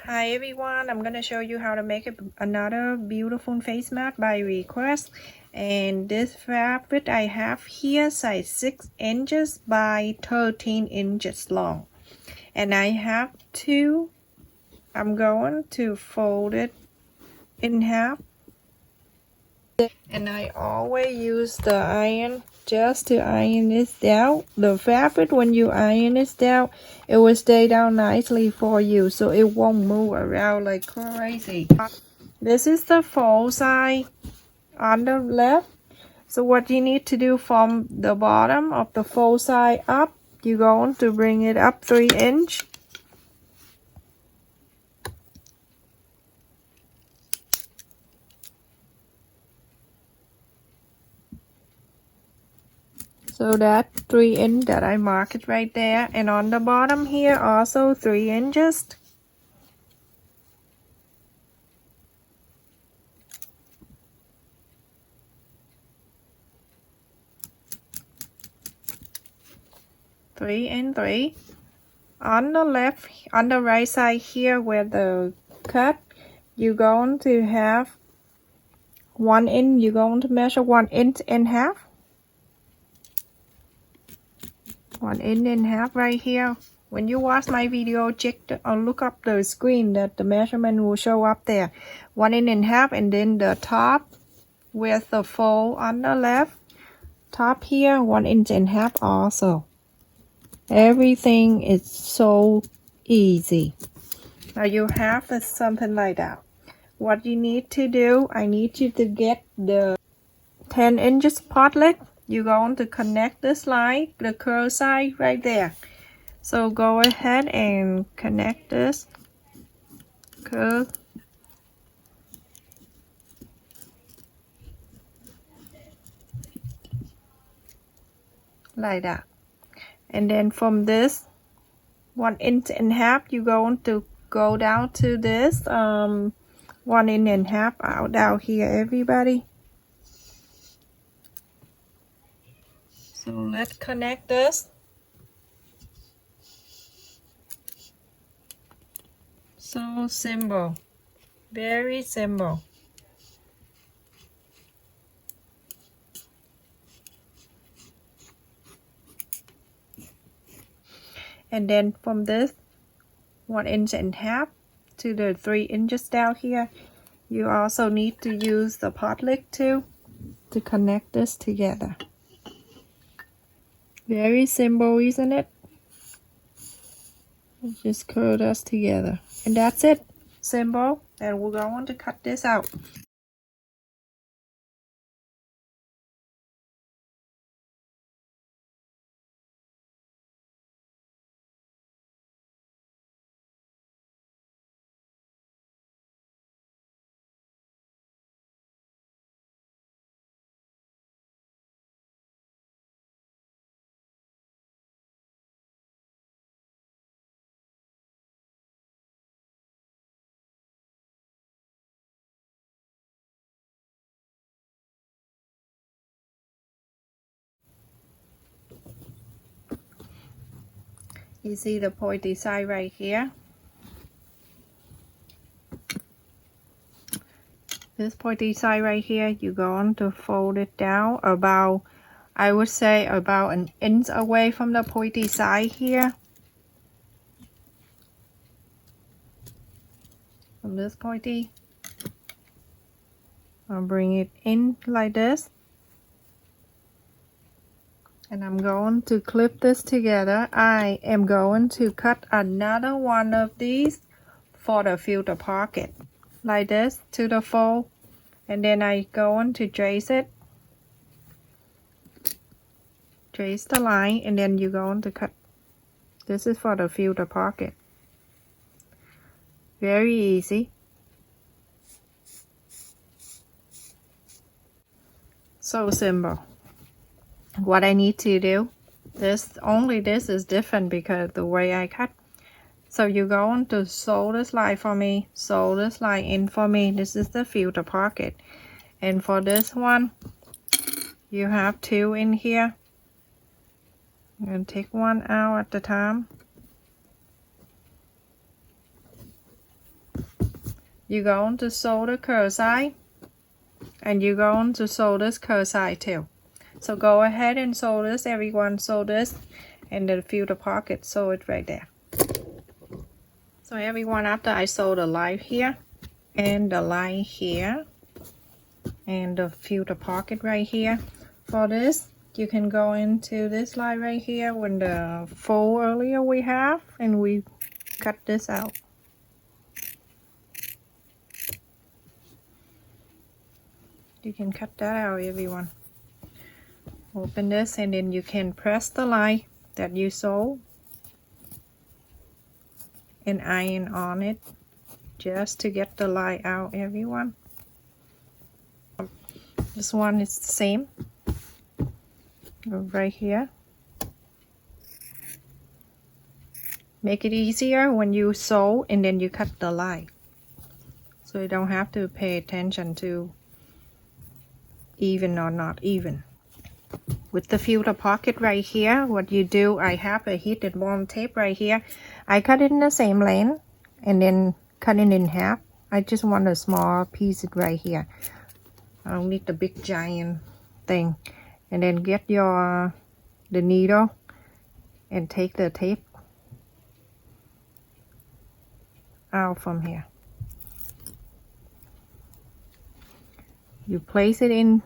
Hi everyone, I'm gonna show you how to make another beautiful face mat by request. And this fabric I have here size 6 inches by 13 inches long. And I have two. I'm going to fold it in half. And I always use the iron just to iron this down. The fabric, when you iron this down, it will stay down nicely for you, so it won't move around like crazy. This is the fold side on the left. So what you need to do from the bottom of the fold side up, you're going to bring it up 3 inches. So that 3 inch that I marked it right there, and on the bottom here also 3 inches. Three and 3. On the left, on the right side here where the cut, you're going to have 1 inch. You're going to measure 1 inch and a half. 1 inch and a half right here. When you watch my video, check or look up the screen that the measurement will show up there. 1 inch and a half, and then the top with the fold on the left. Top here, 1 inch and a half also. Everything is so easy. Now you have something like that. What you need to do, I need you to get the 10 inches potlet. You're going to connect this line, the curl side right there. So go ahead and connect this curl. Like that. And then from this 1 inch and a half, you're going to go down to this 1 inch and a half out down here, everybody. So let's connect this. So simple, very simple. And then from this 1 inch and a half to the 3 inches down here, you also need to use the potlet too to connect this together. Very simple, isn't it? Just curl this together, and that's it. Simple. And we're going to cut this out. You see the pointy side right here. This pointy side right here, you're going to fold it down about, I would say about 1 inch away from the pointy side here. From this pointy, I'll bring it in like this. And I'm going to clip this together. I am going to cut another one of these for the filter pocket. Like this to the fold. And then I going to trace it. Trace the line, and then you're going to cut. This is for the filter pocket. Very easy. So simple. What I need to do, this is different because the way I cut. So you're going to sew this line for me, sew this line in for me. This is the filter pocket. And for this one, you have 2 in here. I'm going to take one out at the time. you're going to sew the curl side, and you're going to sew this curl side too. So go ahead and sew this, everyone. Sew this, and then fill the pocket, sew it right there. So everyone, after I sew the line here and the line here and fill the pocket right here, for this you can go into this line right here when the fold earlier we have, and we cut this out. You can cut that out, everyone. Open this, and then you can press the line that you sew and iron on it just to get the line out, everyone. This one is the same. Go right here. Make it easier when you sew and then you cut the line, so you don't have to pay attention to even or not even. With the filter pocket right here, what you do, I have a heated bond tape right here. I cut it in the same length and then cut it in half. I just want a small piece right here. I don't need the big giant thing. And then get the needle and take the tape out from here. You place it in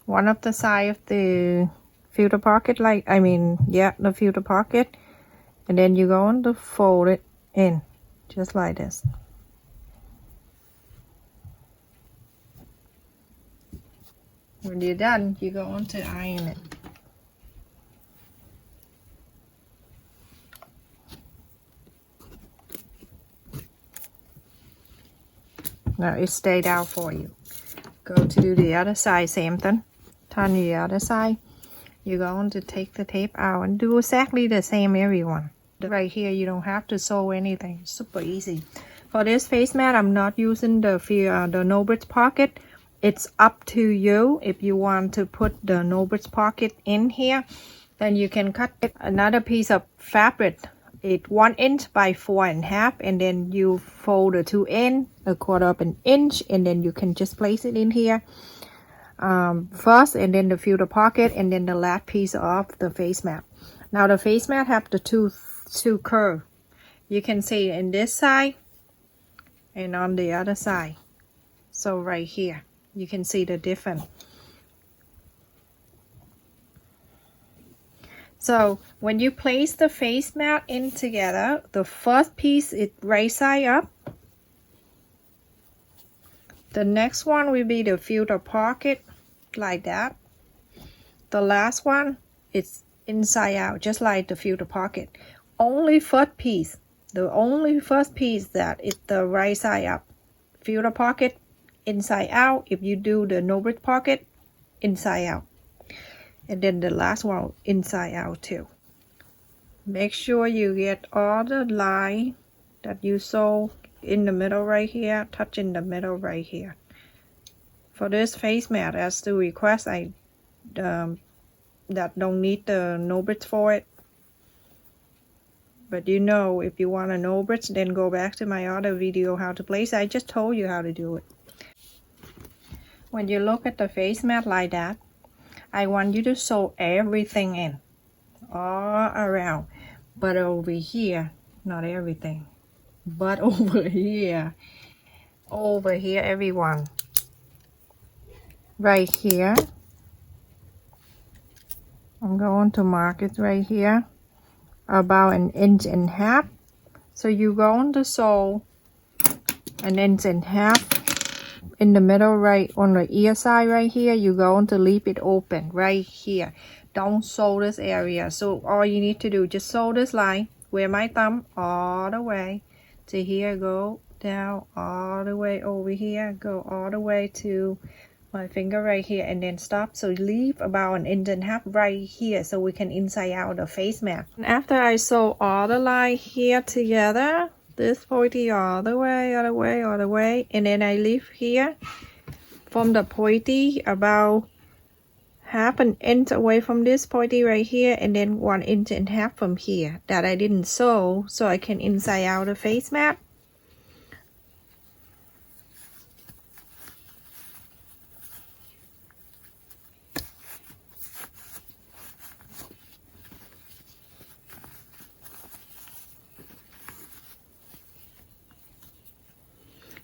one of the side of the filter pocket, the filter pocket, and then you're going to fold it in just like this. When you're done, you're going to iron it. Now it stayed out for you. Go to do the other side, same thing. Turn the other side. You're going to take the tape out and do exactly the same, everyone. Right here, you don't have to sew anything. Super easy. For this face mat, I'm not using the no bridge pocket. It's up to you. If you want to put the no bridge pocket in here, then you can cut another piece of fabric. It's 1 inch by 4.5, and then you fold the 2 ends, 1/4 of an inch, and then you can just place it in here first, and then fill the pocket, and then the last piece of the face mat. Now the face mat have the two curve. You can see in this side and on the other side. So right here, you can see the difference. So when you place the face mat in together, the first piece is right side up. The next one will be the filter pocket, like that. The last one is inside out, just like the filter pocket. Only first piece, the only first piece that is the right side up. Filter pocket, inside out. If you do the no bridge pocket, inside out. And then the last one inside out too. Make sure you get all the line that you sew in the middle right here, touch in the middle right here. For this face mat, as the request, I that don't need the no bridge for it. But you know, if you want a no bridge, then go back to my other video how to place. I just told you how to do it. When you look at the face mat like that, I want you to sew everything in, all around, but over here, not everything, but over here, everyone, right here, I'm going to mark it right here, about 1.5 inches. So you're going to sew 1.5 inches in the middle, right on the ear side right here. You're going to leave it open right here. Don't sew this area. So all you need to do, just sew this line where my thumb, all the way to here, go down all the way over here, go all the way to my finger right here, and then stop. So leave about 1.5 inches right here, so we can inside out the face mat. And after I sew all the line here together, this pointy all the way, and then I leave here from the pointy about 1/2 inch away from this pointy right here, and then 1.5 inches from here that I didn't sew, so I can inside out the face mat.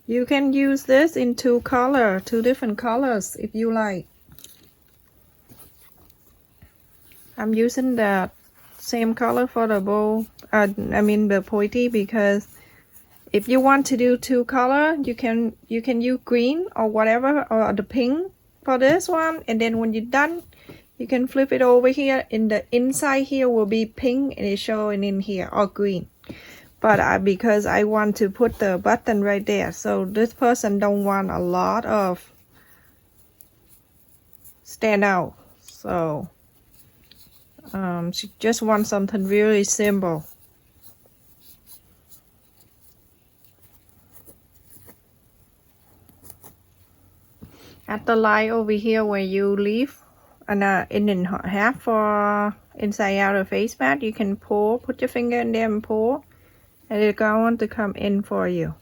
You can use this in two different colors if you like. I'm using that same color for the bow, the pointy, because if you want to do two color, you can use green or whatever, or the pink for this one, and then when you're done, you can flip it over here. In the inside here will be pink and it's showing in here, or green. But because I want to put the button right there, so this person don't want a lot of stand out, so she just wants something really simple. At the line over here where you leave an in and half for inside out of face mat, you can pull, put your finger in there and pull, and it's going to come in for you.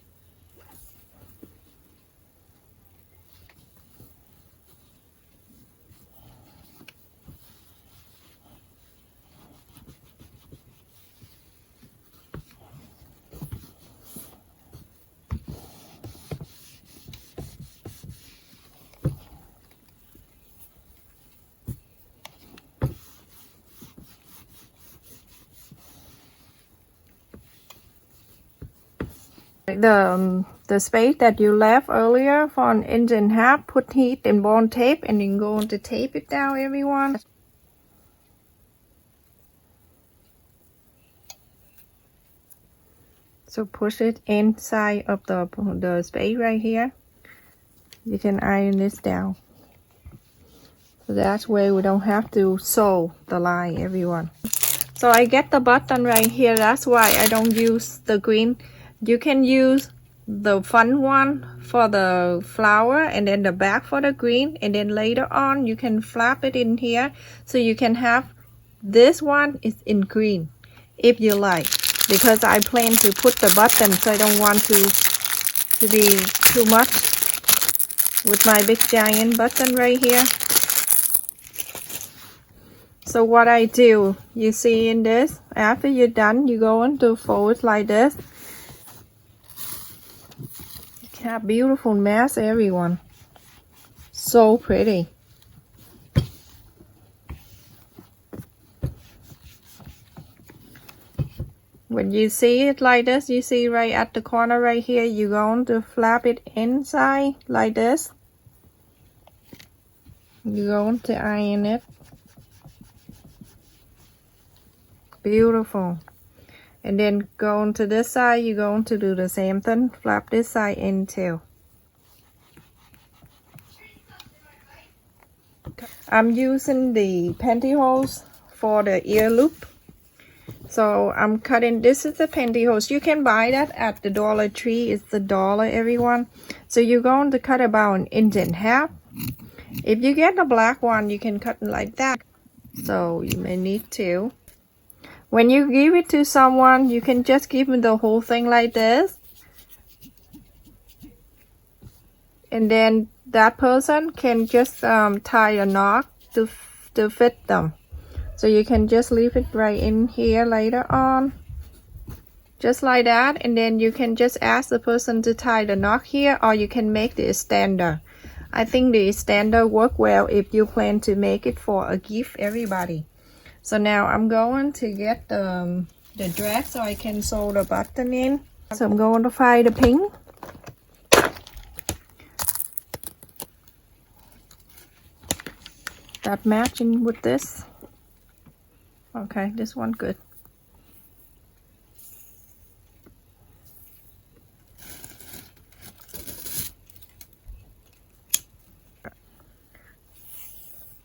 The space that you left earlier for an inch and a half, put heat and bond tape, and then go on to tape it down, everyone. So push it inside of the space right here. You can iron this down. So that's where we don't have to sew the line, everyone. So I get the button right here. That's why I don't use the green. You can use the front one for the flower and then the back for the green, and then later on you can flap it in here, so you can have this one is in green if you like, because I plan to put the button, so I don't want to be too much with my big giant button right here. So what I do, you see in this, after you're done, you go into fold like this. Have beautiful mask, everyone. So pretty. When you see it like this, you see right at the corner right here, you're going to flap it inside like this. You're going to iron it. Beautiful. And then go on to this side, you're going to do the same thing, flap this side in too. I'm using the pantyhose for the ear loop. So I'm cutting, this is the pantyhose. You can buy that at the Dollar Tree, it's $1, everyone. So you're going to cut about an inch and a half. If you get the black one, you can cut it like that. So you may need to. When you give it to someone, you can just give them the whole thing like this. And then that person can just tie a knot to fit them. So you can just leave it right in here later on. Just like that. And then you can just ask the person to tie the knot here, or you can make the extender. I think the extender work well if you plan to make it for a gift, everybody. So now I'm going to get the dress so I can sew the button in. So I'm going to find the pink. That matching with this. Okay, this one good.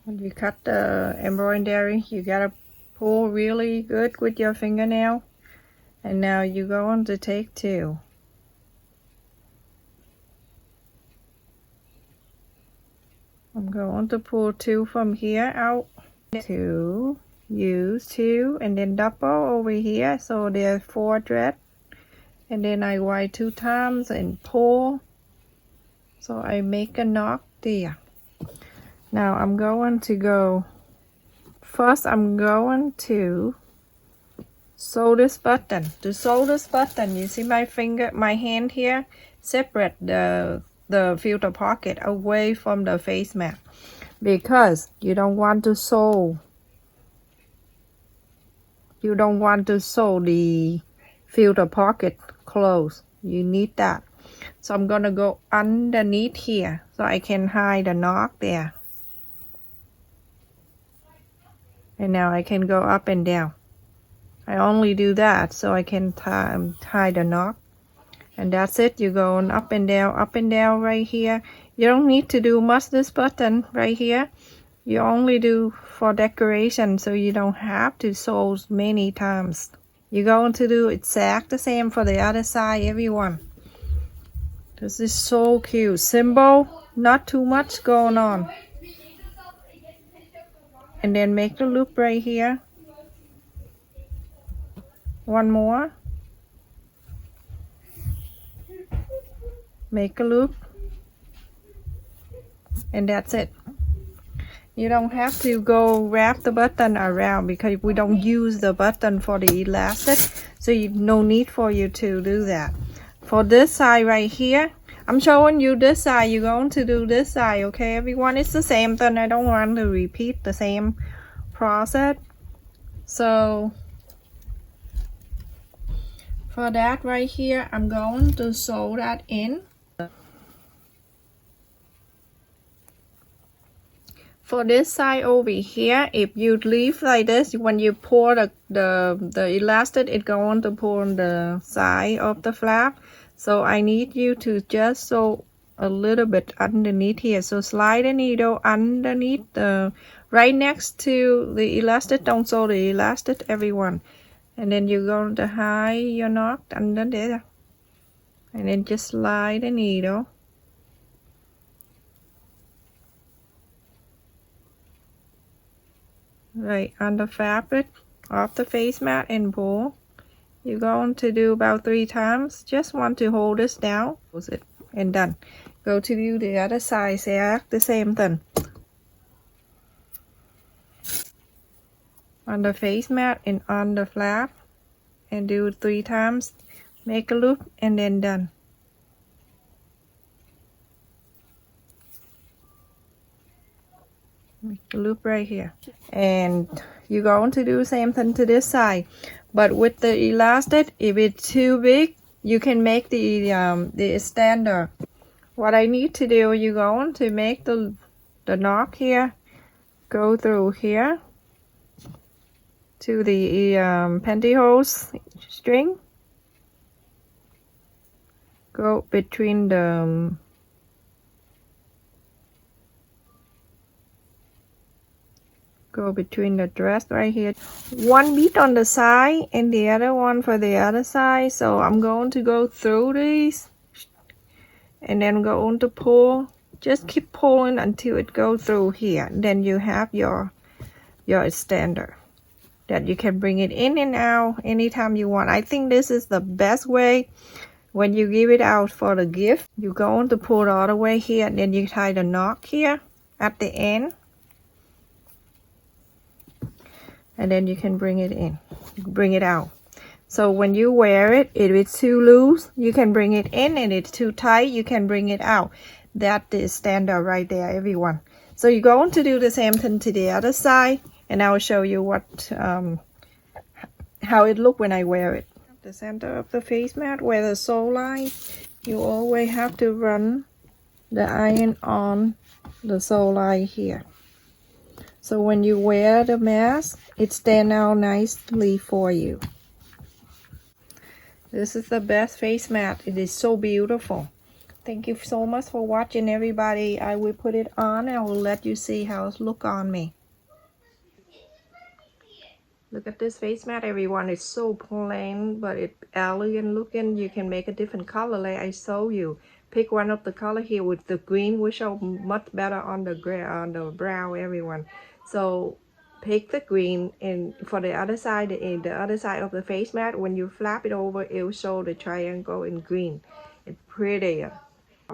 When you cut the embroidery, you gotta pull really good with your fingernail. And now you're going to take two. I'm going to pull two from here out. Two, use two, and then double over here. So there's 4 threads. And then I wipe 2 times and pull. So I make a knot there. Now I'm going to go, first I'm going to sew this button. To sew this button, you see my hand here? Separate the filter pocket away from the face mat, because you don't want to sew. You don't want to sew the filter pocket close. You need that. So I'm gonna go underneath here so I can hide the knock there. And now I can go up and down. I only do that so I can tie the knock. And that's it. You're going up and down right here. You don't need to do much this button right here. You only do for decoration, so you don't have to sew many times. You're going to do exact the same for the other side, everyone. This is so cute. Simple, not too much going on. And then make the loop right here. One more. Make a loop. And that's it. You don't have to go wrap the button around because we don't use the button for the elastic, so no need for you to do that. For this side right here, I'm showing you this side. You're going to do this side, okay everyone? It's the same thing. I don't want to repeat the same process. So for that right here, I'm going to sew that in. For this side over here, if you leave like this, when you pour the elastic, it's going to pull on the side of the flap. So I need you to just sew a little bit underneath here. So slide the needle underneath right next to the elastic. Don't sew the elastic, everyone. And then you're going to hide your knot under there. And then just slide the needle. Right on the fabric of the face mat and pull. You're going to do about 3 times. Just want to hold this down. Close it and done. Go to do the other side. Exact the same thing. On the face mat and on the flap. And do it 3 times. Make a loop and then done. Make a loop right here. And you're going to do the same thing to this side. But with the elastic, if it's too big, you can make the extender. What I need to do, you're going to make the knock here, go through here to the pantyhose string, go between the dress right here. One bead on the side and the other one for the other side. So I'm going to go through these and then go on to pull. Just keep pulling until it goes through here. Then you have your extender that you can bring it in and out anytime you want. I think this is the best way when you give it out for the gift. You're going to pull all the way here and then you tie the knot here at the end. And then you can bring it out. So when you wear it, if it's too loose, you can bring it in, and it's too tight, you can bring it out. That is standard right there, everyone. So you're going to do the same thing to the other side, and I will show you what how it look when I wear it. The center of the face mat where the sole line, you always have to run the iron on the sole line here. So when you wear the mask, it stands out nicely for you. This is the best face mat. It is so beautiful. Thank you so much for watching, everybody. I will put it on and I will let you see how it looks on me. Look at this face mat, everyone. It's so plain, but it's elegant looking. You can make a different color like I show you. Pick one of the color here with the green, will show much better on the brow, everyone. So pick the green, and for the other side, in the other side of the face mat, when you flap it over, it will show the triangle in green. It's prettier.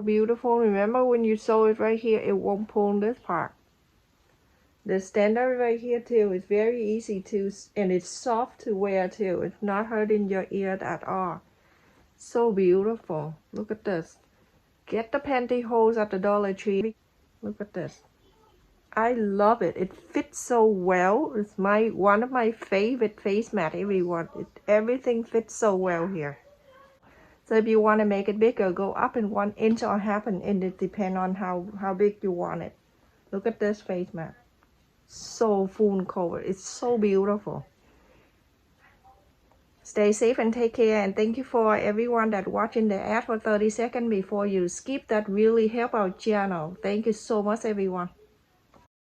Beautiful. Remember when you sew it right here, it won't pull this part. The standard right here too is very easy to, and it's soft to wear too. It's not hurting your ear at all. So beautiful. Look at this. Get the pantyhose at the Dollar Tree. Look at this. I love it. It fits so well. It's one of my favorite face mat, everyone. Everything fits so well here. So if you want to make it bigger, go up in 1 inch or half an inch. It depends on how big you want it. Look at this face mat. So full cover. It's so beautiful. Stay safe and take care, and thank you for everyone that watching the ad for 30 seconds before you skip. That really help our channel. Thank you so much, everyone.